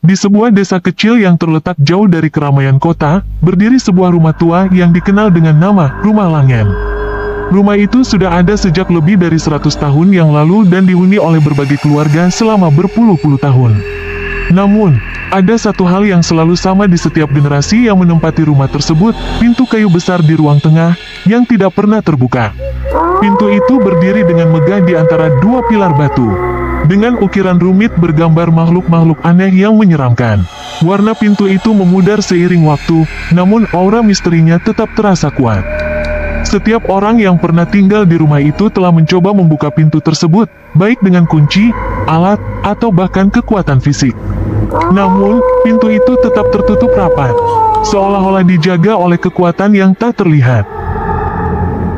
Di sebuah desa kecil yang terletak jauh dari keramaian kota, berdiri sebuah rumah tua yang dikenal dengan nama Rumah Langen. Rumah itu sudah ada sejak lebih dari 100 tahun yang lalu dan dihuni oleh berbagai keluarga selama berpuluh-puluh tahun. Namun, ada satu hal yang selalu sama di setiap generasi yang menempati rumah tersebut, pintu kayu besar di ruang tengah, yang tidak pernah terbuka. Pintu itu berdiri dengan megah di antara dua pilar batu. Dengan ukiran rumit bergambar makhluk-makhluk aneh yang menyeramkan. Warna pintu itu memudar seiring waktu, namun aura misterinya tetap terasa kuat. Setiap orang yang pernah tinggal di rumah itu telah mencoba membuka pintu tersebut, baik dengan kunci, alat, atau bahkan kekuatan fisik. Namun, pintu itu tetap tertutup rapat, seolah-olah dijaga oleh kekuatan yang tak terlihat.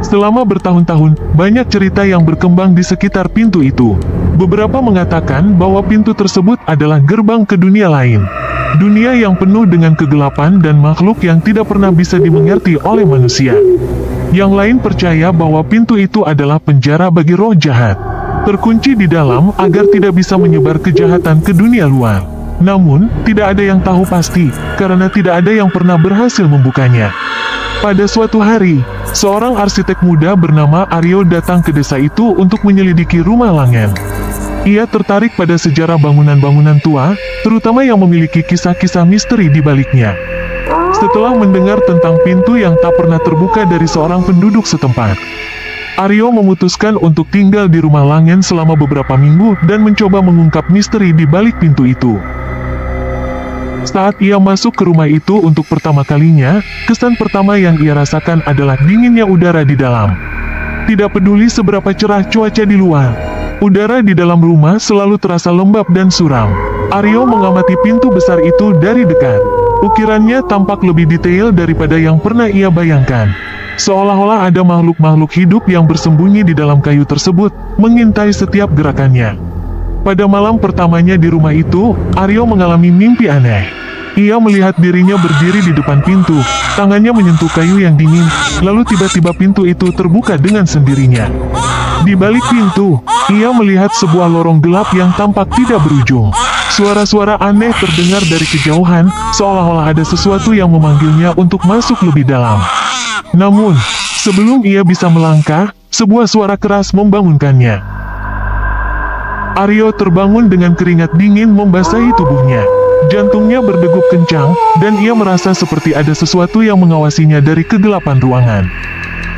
Selama bertahun-tahun, banyak cerita yang berkembang di sekitar pintu itu. Beberapa mengatakan bahwa pintu tersebut adalah gerbang ke dunia lain. Dunia yang penuh dengan kegelapan dan makhluk yang tidak pernah bisa dimengerti oleh manusia. Yang lain percaya bahwa pintu itu adalah penjara bagi roh jahat, terkunci di dalam agar tidak bisa menyebar kejahatan ke dunia luar. Namun, tidak ada yang tahu pasti, karena tidak ada yang pernah berhasil membukanya. Pada suatu hari, seorang arsitek muda bernama Aryo datang ke desa itu untuk menyelidiki Rumah Langen. Ia tertarik pada sejarah bangunan-bangunan tua, terutama yang memiliki kisah-kisah misteri di baliknya. Setelah mendengar tentang pintu yang tak pernah terbuka dari seorang penduduk setempat, Aryo memutuskan untuk tinggal di Rumah Langen selama beberapa minggu dan mencoba mengungkap misteri di balik pintu itu. Saat ia masuk ke rumah itu untuk pertama kalinya, kesan pertama yang ia rasakan adalah dinginnya udara di dalam. Tidak peduli seberapa cerah cuaca di luar, udara di dalam rumah selalu terasa lembab dan suram. Aryo mengamati pintu besar itu dari dekat. Ukirannya tampak lebih detail daripada yang pernah ia bayangkan. Seolah-olah ada makhluk-makhluk hidup yang bersembunyi di dalam kayu tersebut, mengintai setiap gerakannya. Pada malam pertamanya di rumah itu, Aryo mengalami mimpi aneh. Ia melihat dirinya berdiri di depan pintu, tangannya menyentuh kayu yang dingin, lalu tiba-tiba pintu itu terbuka dengan sendirinya. Di balik pintu, ia melihat sebuah lorong gelap yang tampak tidak berujung. Suara-suara aneh terdengar dari kejauhan, seolah-olah ada sesuatu yang memanggilnya untuk masuk lebih dalam. Namun, sebelum ia bisa melangkah, sebuah suara keras membangunkannya. Aryo terbangun dengan keringat dingin membasahi tubuhnya. Jantungnya berdegup kencang, dan ia merasa seperti ada sesuatu yang mengawasinya dari kegelapan ruangan.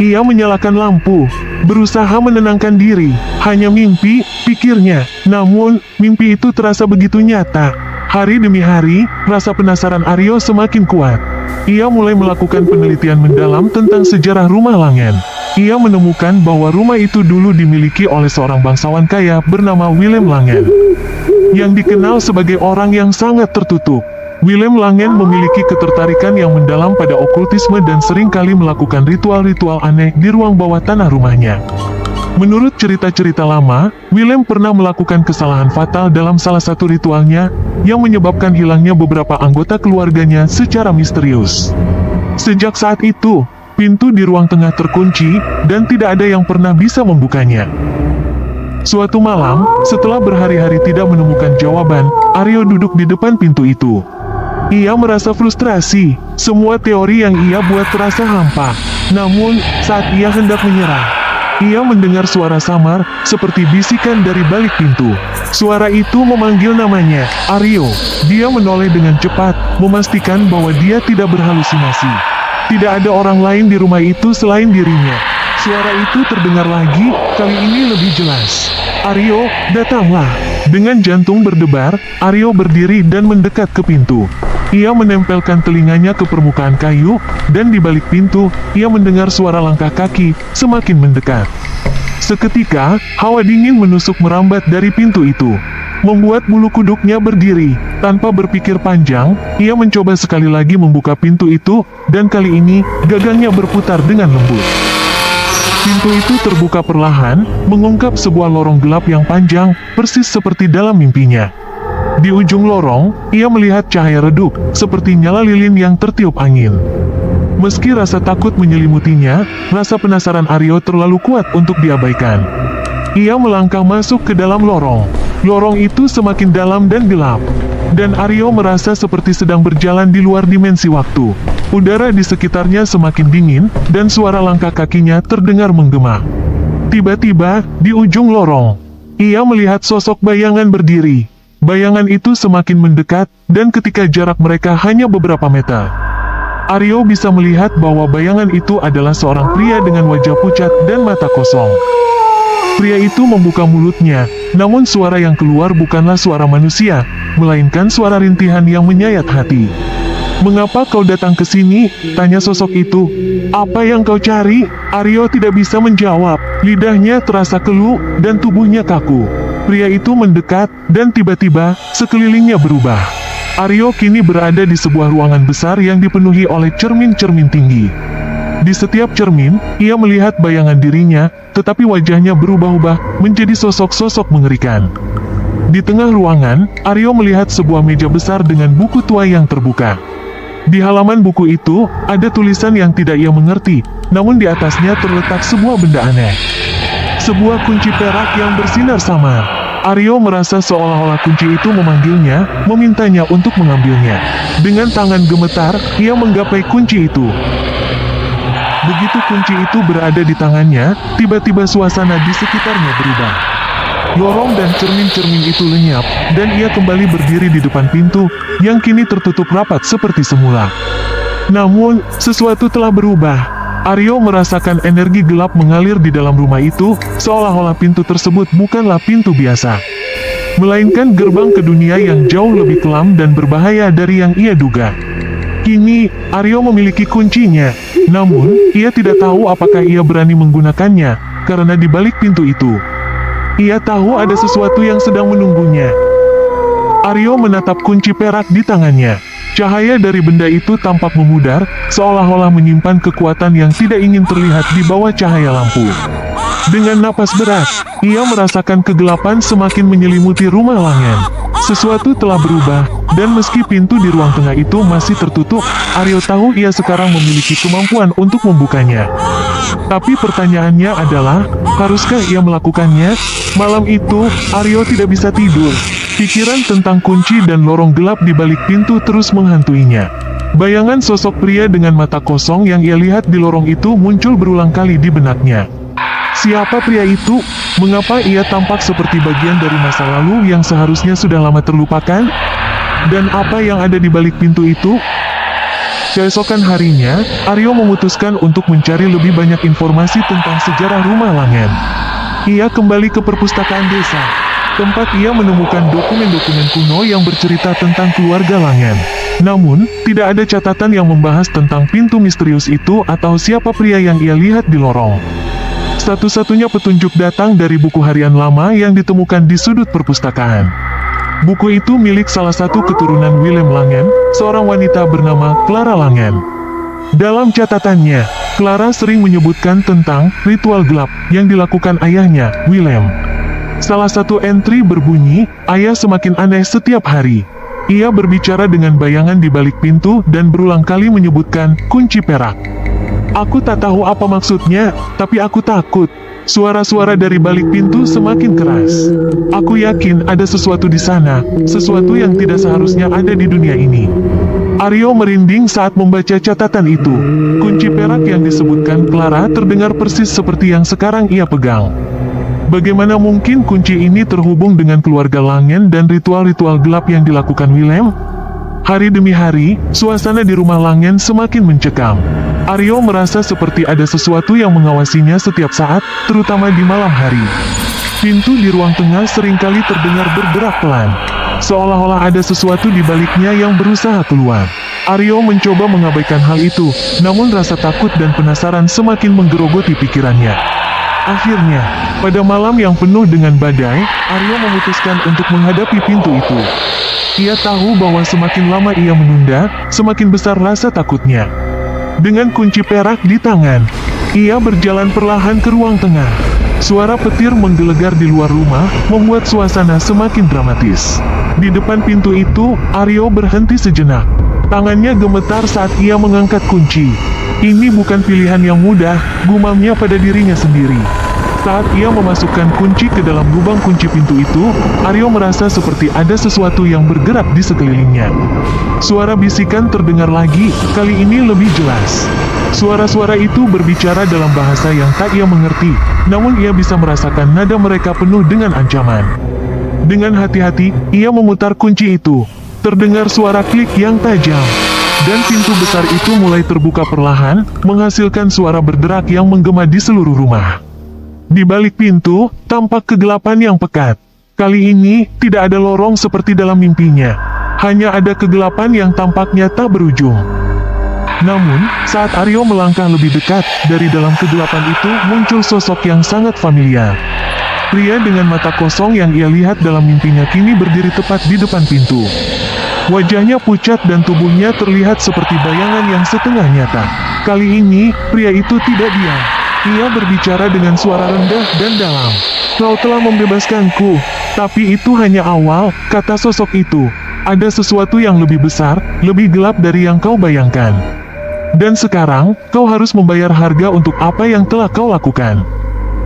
Ia menyalakan lampu, berusaha menenangkan diri. Hanya mimpi, pikirnya. Namun, mimpi itu terasa begitu nyata. Hari demi hari, rasa penasaran Aryo semakin kuat. Ia mulai melakukan penelitian mendalam tentang sejarah Rumah Langen. Ia menemukan bahwa rumah itu dulu dimiliki oleh seorang bangsawan kaya bernama Willem Langen, yang dikenal sebagai orang yang sangat tertutup. Willem Langen memiliki ketertarikan yang mendalam pada okultisme dan seringkali melakukan ritual-ritual aneh di ruang bawah tanah rumahnya. Menurut cerita-cerita lama, Willem pernah melakukan kesalahan fatal dalam salah satu ritualnya, yang menyebabkan hilangnya beberapa anggota keluarganya secara misterius. Sejak saat itu, pintu di ruang tengah terkunci, dan tidak ada yang pernah bisa membukanya. Suatu malam, setelah berhari-hari tidak menemukan jawaban, Aryo duduk di depan pintu itu. Ia merasa frustrasi, semua teori yang ia buat terasa hampa. Namun, saat ia hendak menyerah, ia mendengar suara samar, seperti bisikan dari balik pintu. Suara itu memanggil namanya, Aryo. Dia menoleh dengan cepat, memastikan bahwa dia tidak berhalusinasi. Tidak ada orang lain di rumah itu selain dirinya. Suara itu terdengar lagi, kali ini lebih jelas. Aryo, datanglah. Dengan jantung berdebar, Aryo berdiri dan mendekat ke pintu. Ia menempelkan telinganya ke permukaan kayu, dan di balik pintu, ia mendengar suara langkah kaki, semakin mendekat. Seketika, hawa dingin menusuk merambat dari pintu itu, membuat bulu kuduknya berdiri. Tanpa berpikir panjang, ia mencoba sekali lagi membuka pintu itu, dan kali ini, gagangnya berputar dengan lembut. Pintu itu terbuka perlahan, mengungkap sebuah lorong gelap yang panjang, persis seperti dalam mimpinya. Di ujung lorong, ia melihat cahaya redup, seperti nyala lilin yang tertiup angin. Meski rasa takut menyelimutinya, rasa penasaran Aryo terlalu kuat untuk diabaikan. Ia melangkah masuk ke dalam lorong. Lorong itu semakin dalam dan gelap. dan Aryo merasa seperti sedang berjalan di luar dimensi waktu. Udara di sekitarnya semakin dingin, dan suara langkah kakinya terdengar menggema. Tiba-tiba, di ujung lorong, ia melihat sosok bayangan berdiri. Bayangan itu semakin mendekat, dan ketika jarak mereka hanya beberapa meter, Aryo bisa melihat bahwa bayangan itu adalah seorang pria dengan wajah pucat dan mata kosong. Pria itu membuka mulutnya, namun suara yang keluar bukanlah suara manusia, melainkan suara rintihan yang menyayat hati. "Mengapa kau datang ke sini?" tanya sosok itu. "Apa yang kau cari?" Aryo tidak bisa menjawab. Lidahnya terasa keluh, dan tubuhnya kaku. Pria itu mendekat, dan tiba-tiba, sekelilingnya berubah. Aryo kini berada di sebuah ruangan besar yang dipenuhi oleh cermin-cermin tinggi. Di setiap cermin, ia melihat bayangan dirinya, tetapi wajahnya berubah-ubah menjadi sosok-sosok mengerikan. Di tengah ruangan, Aryo melihat sebuah meja besar dengan buku tua yang terbuka. Di halaman buku itu, ada tulisan yang tidak ia mengerti, namun di atasnya terletak sebuah benda aneh. Sebuah kunci perak yang bersinar samar. Aryo merasa seolah-olah kunci itu memanggilnya, memintanya untuk mengambilnya. Dengan tangan gemetar, ia menggapai kunci itu. Begitu kunci itu berada di tangannya, tiba-tiba suasana di sekitarnya berubah. Lorong dan cermin-cermin itu lenyap, dan ia kembali berdiri di depan pintu, yang kini tertutup rapat seperti semula. Namun, sesuatu telah berubah. Aryo merasakan energi gelap mengalir di dalam rumah itu, seolah-olah pintu tersebut bukanlah pintu biasa, melainkan gerbang ke dunia yang jauh lebih kelam dan berbahaya dari yang ia duga. Kini, Aryo memiliki kuncinya, namun, ia tidak tahu apakah ia berani menggunakannya, karena di balik pintu itu, ia tahu ada sesuatu yang sedang menunggunya. Aryo menatap kunci perak di tangannya. Cahaya dari benda itu tampak memudar, seolah-olah menyimpan kekuatan yang tidak ingin terlihat di bawah cahaya lampu. Dengan napas berat, ia merasakan kegelapan semakin menyelimuti rumah Langen. Sesuatu telah berubah, dan meski pintu di ruang tengah itu masih tertutup, Aryo tahu ia sekarang memiliki kemampuan untuk membukanya. Tapi pertanyaannya adalah, haruskah ia melakukannya? Malam itu, Aryo tidak bisa tidur. Pikiran tentang kunci dan lorong gelap di balik pintu terus menghantuinya. Bayangan sosok pria dengan mata kosong yang ia lihat di lorong itu muncul berulang kali di benaknya. Siapa pria itu? Mengapa ia tampak seperti bagian dari masa lalu yang seharusnya sudah lama terlupakan? Dan apa yang ada di balik pintu itu? Keesokan harinya, Aryo memutuskan untuk mencari lebih banyak informasi tentang sejarah rumah Langen. Ia kembali ke perpustakaan desa, tempat ia menemukan dokumen-dokumen kuno yang bercerita tentang keluarga Langen. Namun, tidak ada catatan yang membahas tentang pintu misterius itu atau siapa pria yang ia lihat di lorong. Satu-satunya petunjuk datang dari buku harian lama yang ditemukan di sudut perpustakaan. Buku itu milik salah satu keturunan Willem Langen, seorang wanita bernama Clara Langen. Dalam catatannya, Clara sering menyebutkan tentang ritual gelap yang dilakukan ayahnya, Willem. Salah satu entry berbunyi, "Ayah semakin aneh setiap hari." Ia berbicara dengan bayangan di balik pintu dan berulang kali menyebutkan kunci perak. "Aku tak tahu apa maksudnya, tapi aku takut." Suara-suara dari balik pintu semakin keras. "Aku yakin ada sesuatu di sana, sesuatu yang tidak seharusnya ada di dunia ini." Aryo merinding saat membaca catatan itu. Kunci perak yang disebutkan Clara terdengar persis seperti yang sekarang ia pegang. Bagaimana mungkin kunci ini terhubung dengan keluarga Langen dan ritual-ritual gelap yang dilakukan Willem? Hari demi hari, suasana di rumah Langen semakin mencekam. Aryo merasa seperti ada sesuatu yang mengawasinya setiap saat, terutama di malam hari. Pintu di ruang tengah seringkali terdengar bergerak pelan, seolah-olah ada sesuatu di baliknya yang berusaha keluar. Aryo mencoba mengabaikan hal itu, namun rasa takut dan penasaran semakin menggerogoti pikirannya. Akhirnya, pada malam yang penuh dengan badai, Aryo memutuskan untuk menghadapi pintu itu. Ia tahu bahwa semakin lama ia menunda, semakin besar rasa takutnya. Dengan kunci perak di tangan, ia berjalan perlahan ke ruang tengah. Suara petir menggelegar di luar rumah, membuat suasana semakin dramatis. Di depan pintu itu, Aryo berhenti sejenak. Tangannya gemetar saat ia mengangkat kunci. Ini bukan pilihan yang mudah, gumamnya pada dirinya sendiri. Saat ia memasukkan kunci ke dalam lubang kunci pintu itu, Aryo merasa seperti ada sesuatu yang bergerak di sekelilingnya. Suara bisikan terdengar lagi, kali ini lebih jelas. Suara-suara itu berbicara dalam bahasa yang tak ia mengerti, namun ia bisa merasakan nada mereka penuh dengan ancaman. Dengan hati-hati, ia memutar kunci itu. Terdengar suara klik yang tajam. Dan pintu besar itu mulai terbuka perlahan, menghasilkan suara berderak yang menggema di seluruh rumah. Di balik pintu, tampak kegelapan yang pekat. Kali ini, tidak ada lorong seperti dalam mimpinya. Hanya ada kegelapan yang tampaknya tak berujung. Namun, saat Aryo melangkah lebih dekat, dari dalam kegelapan itu muncul sosok yang sangat familiar. Pria dengan mata kosong yang ia lihat dalam mimpinya kini berdiri tepat di depan pintu. Wajahnya pucat dan tubuhnya terlihat seperti bayangan yang setengah nyata. Kali ini, pria itu tidak diam. Ia berbicara dengan suara rendah dan dalam. "Kau telah membebaskanku, tapi itu hanya awal," kata sosok itu. "Ada sesuatu yang lebih besar, lebih gelap dari yang kau bayangkan. Dan sekarang, kau harus membayar harga untuk apa yang telah kau lakukan."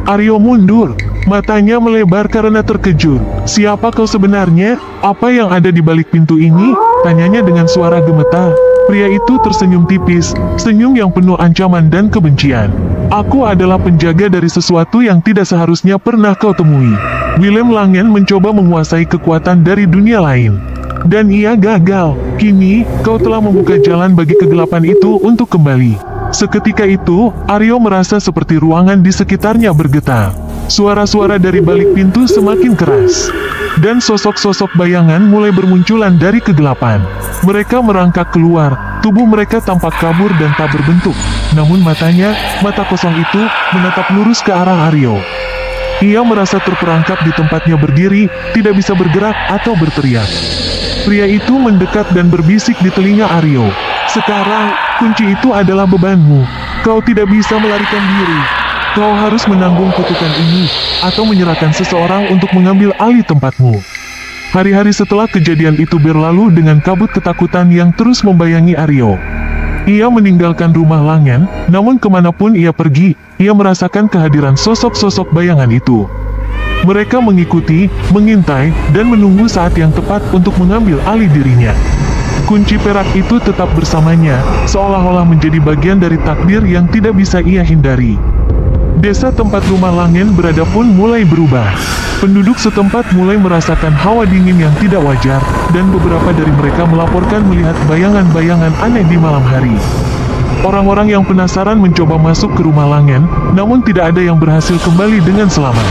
Aryo mundur. Matanya melebar karena terkejut. "Siapa kau sebenarnya? Apa yang ada di balik pintu ini?" tanyanya dengan suara gemetar. Pria itu tersenyum tipis, senyum yang penuh ancaman dan kebencian. "Aku adalah penjaga dari sesuatu yang tidak seharusnya pernah kau temui." Willem Langen mencoba menguasai kekuatan dari dunia lain. Dan ia gagal. Kini, kau telah membuka jalan bagi kegelapan itu untuk kembali. Seketika itu, Aryo merasa seperti ruangan di sekitarnya bergetar. Suara-suara dari balik pintu semakin keras. Dan sosok-sosok bayangan mulai bermunculan dari kegelapan. Mereka merangkak keluar, tubuh mereka tampak kabur dan tak berbentuk. Namun mata kosong itu, menatap lurus ke arah Aryo. Ia merasa terperangkap di tempatnya berdiri, tidak bisa bergerak atau berteriak. Pria itu mendekat dan berbisik di telinga Aryo. "Sekarang, kunci itu adalah bebanmu. Kau tidak bisa melarikan diri. Kau harus menanggung kutukan ini, atau menyerahkan seseorang untuk mengambil alih tempatmu." Hari-hari setelah kejadian itu berlalu dengan kabut ketakutan yang terus membayangi Aryo. Ia meninggalkan rumah Langen, namun kemanapun ia pergi, ia merasakan kehadiran sosok-sosok bayangan itu. Mereka mengikuti, mengintai, dan menunggu saat yang tepat untuk mengambil alih dirinya. Kunci perak itu tetap bersamanya, seolah-olah menjadi bagian dari takdir yang tidak bisa ia hindari. Desa tempat rumah Langen berada pun mulai berubah. Penduduk setempat mulai merasakan hawa dingin yang tidak wajar, dan beberapa dari mereka melaporkan melihat bayangan-bayangan aneh di malam hari. Orang-orang yang penasaran mencoba masuk ke rumah Langen, namun tidak ada yang berhasil kembali dengan selamat.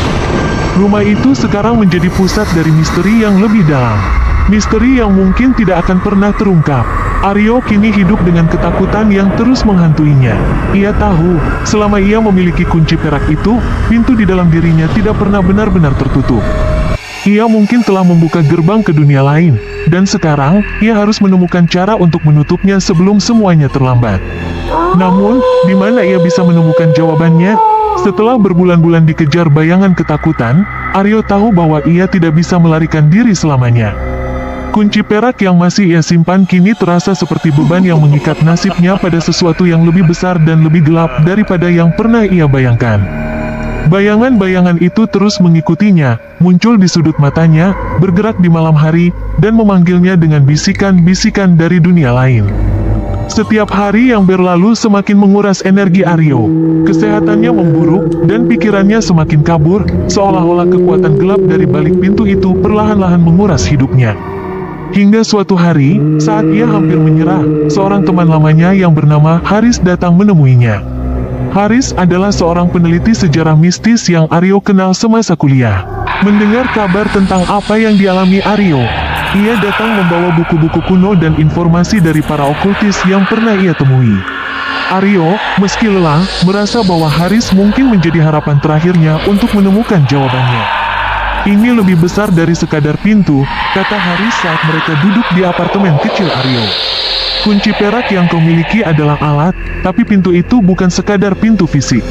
Rumah itu sekarang menjadi pusat dari misteri yang lebih dalam. Misteri yang mungkin tidak akan pernah terungkap. Aryo kini hidup dengan ketakutan yang terus menghantuinya. Ia tahu, selama ia memiliki kunci perak itu, pintu di dalam dirinya tidak pernah benar-benar tertutup. Ia mungkin telah membuka gerbang ke dunia lain, dan sekarang, ia harus menemukan cara untuk menutupnya sebelum semuanya terlambat. Namun, di mana ia bisa menemukan jawabannya? Setelah berbulan-bulan dikejar bayangan ketakutan, Aryo tahu bahwa ia tidak bisa melarikan diri selamanya. Kunci perak yang masih ia simpan kini terasa seperti beban yang mengikat nasibnya pada sesuatu yang lebih besar dan lebih gelap daripada yang pernah ia bayangkan. Bayangan-bayangan itu terus mengikutinya, muncul di sudut matanya, bergerak di malam hari, dan memanggilnya dengan bisikan-bisikan dari dunia lain. Setiap hari yang berlalu semakin menguras energi Aryo. Kesehatannya memburuk, dan pikirannya semakin kabur, seolah-olah kekuatan gelap dari balik pintu itu perlahan-lahan menguras hidupnya. Hingga suatu hari, saat ia hampir menyerah, seorang teman lamanya yang bernama Haris datang menemuinya. Haris adalah seorang peneliti sejarah mistis yang Aryo kenal semasa kuliah. Mendengar kabar tentang apa yang dialami Aryo, ia datang membawa buku-buku kuno dan informasi dari para okultis yang pernah ia temui. Aryo, meski lelah, merasa bahwa Haris mungkin menjadi harapan terakhirnya untuk menemukan jawabannya. "Ini lebih besar dari sekadar pintu," kata Haris saat mereka duduk di apartemen kecil Aryo. "Kunci perak yang kau miliki adalah alat, tapi pintu itu bukan sekadar pintu fisik.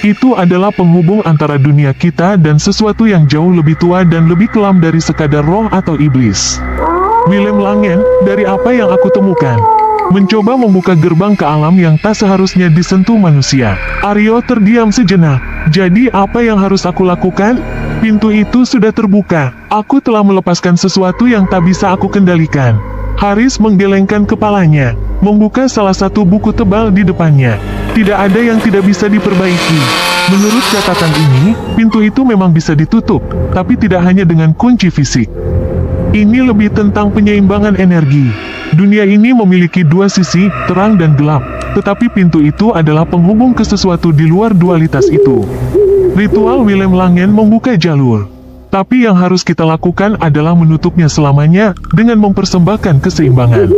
Itu adalah penghubung antara dunia kita dan sesuatu yang jauh lebih tua dan lebih kelam dari sekadar roh atau iblis." "Willem Langen, dari apa yang aku temukan, mencoba membuka gerbang ke alam yang tak seharusnya disentuh manusia. Aryo terdiam sejenak. Jadi apa yang harus aku lakukan? Pintu itu sudah terbuka. Aku telah melepaskan sesuatu yang tak bisa aku kendalikan. Haris menggelengkan kepalanya, membuka salah satu buku tebal di depannya. Tidak ada yang tidak bisa diperbaiki. Menurut catatan ini, pintu itu memang bisa ditutup, tapi tidak hanya dengan kunci fisik. Ini lebih tentang penyeimbangan energi. Dunia ini memiliki dua sisi, terang dan gelap, tetapi pintu itu adalah penghubung ke sesuatu di luar dualitas itu. Ritual Willem Langen membuka jalur. Tapi yang harus kita lakukan adalah menutupnya selamanya dengan mempersembahkan keseimbangan.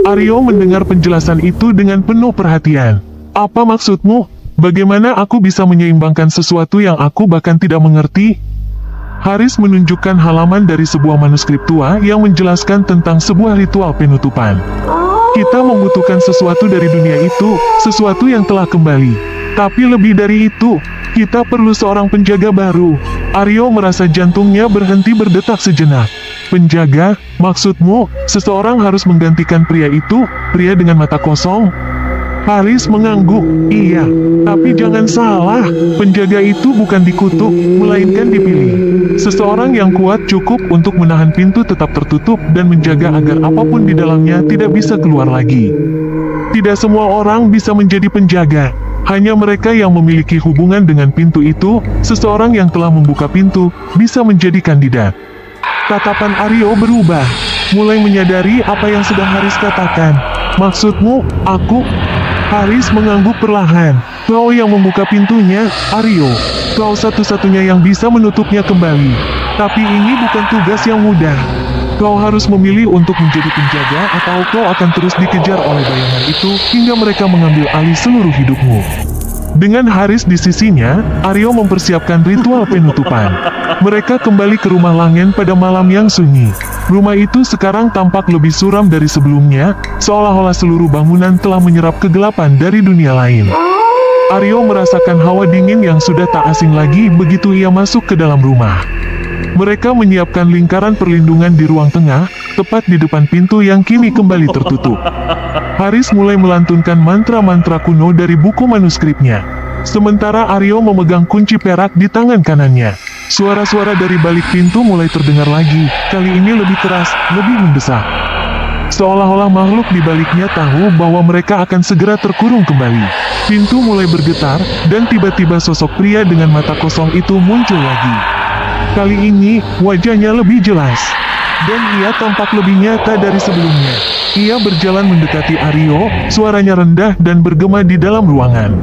Aryo mendengar penjelasan itu dengan penuh perhatian. Apa maksudmu? Bagaimana aku bisa menyeimbangkan sesuatu yang aku bahkan tidak mengerti? Haris menunjukkan halaman dari sebuah manuskrip tua yang menjelaskan tentang sebuah ritual penutupan. Kita membutuhkan sesuatu dari dunia itu, sesuatu yang telah kembali. Tapi lebih dari itu, kita perlu seorang penjaga baru. Aryo merasa jantungnya berhenti berdetak sejenak. Penjaga? Maksudmu, seseorang harus menggantikan pria itu, pria dengan mata kosong? Haris mengangguk. Iya, tapi jangan salah, penjaga itu bukan dikutuk, melainkan dipilih. Seseorang yang kuat cukup untuk menahan pintu tetap tertutup dan menjaga agar apapun di dalamnya tidak bisa keluar lagi. Tidak semua orang bisa menjadi penjaga. Hanya mereka yang memiliki hubungan dengan pintu itu, seseorang yang telah membuka pintu, bisa menjadi kandidat. Tatapan Aryo berubah, mulai menyadari apa yang sedang Haris katakan. Maksudmu, aku? Haris mengangguk perlahan. Kau yang membuka pintunya, Aryo. Kau satu-satunya yang bisa menutupnya kembali. Tapi ini bukan tugas yang mudah. Kau harus memilih untuk menjadi penjaga atau kau akan terus dikejar oleh bayangan itu hingga mereka mengambil alih seluruh hidupmu. Dengan Haris di sisinya, Aryo mempersiapkan ritual penutupan. Mereka kembali ke rumah Langen pada malam yang sunyi. Rumah itu sekarang tampak lebih suram dari sebelumnya, seolah-olah seluruh bangunan telah menyerap kegelapan dari dunia lain. Aryo merasakan hawa dingin yang sudah tak asing lagi begitu ia masuk ke dalam rumah. Mereka menyiapkan lingkaran perlindungan di ruang tengah, tepat di depan pintu yang kini kembali tertutup. Haris mulai melantunkan mantra-mantra kuno dari buku manuskripnya. Sementara Aryo memegang kunci perak di tangan kanannya. Suara-suara dari balik pintu mulai terdengar lagi, kali ini lebih keras, lebih mendesak. Seolah-olah makhluk di baliknya tahu bahwa mereka akan segera terkurung kembali. Pintu mulai bergetar, dan tiba-tiba sosok pria dengan mata kosong itu muncul lagi. Kali ini, wajahnya lebih jelas. Dan ia tampak lebih nyata dari sebelumnya. Ia berjalan mendekati Aryo, suaranya rendah dan bergema di dalam ruangan.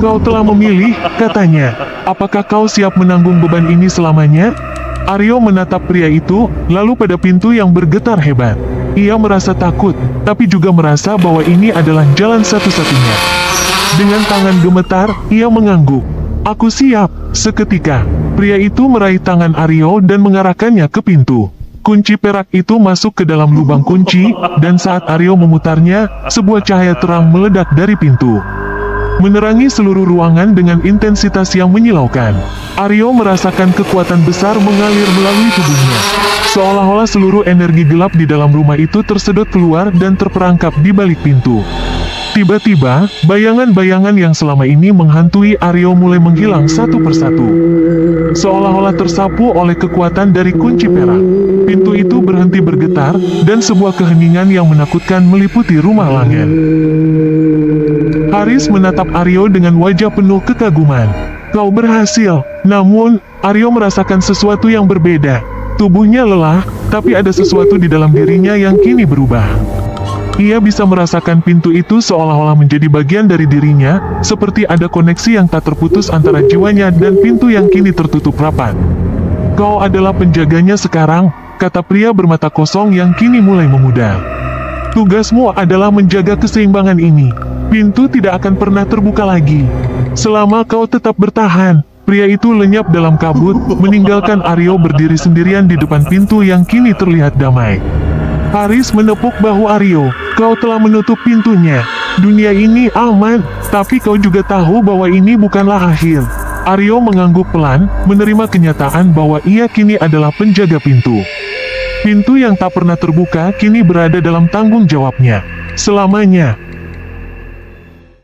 Kau telah memilih, katanya. Apakah kau siap menanggung beban ini selamanya? Aryo menatap pria itu, lalu pada pintu yang bergetar hebat. Ia merasa takut, tapi juga merasa bahwa ini adalah jalan satu-satunya. Dengan tangan gemetar, ia mengangguk. Aku siap. Seketika, pria itu meraih tangan Aryo dan mengarahkannya ke pintu. Kunci perak itu masuk ke dalam lubang kunci, dan saat Aryo memutarnya, sebuah cahaya terang meledak dari pintu. Menerangi seluruh ruangan dengan intensitas yang menyilaukan. Aryo merasakan kekuatan besar mengalir melalui tubuhnya. Seolah-olah seluruh energi gelap di dalam rumah itu tersedot keluar dan terperangkap di balik pintu. Tiba-tiba, bayangan-bayangan yang selama ini menghantui Aryo mulai menghilang satu persatu. Seolah-olah tersapu oleh kekuatan dari kunci perak. Pintu itu berhenti bergetar, dan sebuah keheningan yang menakutkan meliputi rumah Langen. Haris menatap Aryo dengan wajah penuh kekaguman. Kau berhasil. Namun, Aryo merasakan sesuatu yang berbeda. Tubuhnya lelah, tapi ada sesuatu di dalam dirinya yang kini berubah. Ia bisa merasakan pintu itu seolah-olah menjadi bagian dari dirinya, seperti ada koneksi yang tak terputus antara jiwanya dan pintu yang kini tertutup rapat. Kau adalah penjaganya sekarang, kata pria bermata kosong yang kini mulai memudar. Tugasmu adalah menjaga keseimbangan ini. Pintu tidak akan pernah terbuka lagi. Selama kau tetap bertahan. Pria itu lenyap dalam kabut, meninggalkan Aryo berdiri sendirian di depan pintu yang kini terlihat damai. Haris menepuk bahu Aryo. Kau telah menutup pintunya. Dunia ini aman, tapi kau juga tahu bahwa ini bukanlah akhir. Aryo mengangguk pelan, menerima kenyataan bahwa ia kini adalah penjaga pintu. Pintu yang tak pernah terbuka kini berada dalam tanggung jawabnya. selamanya.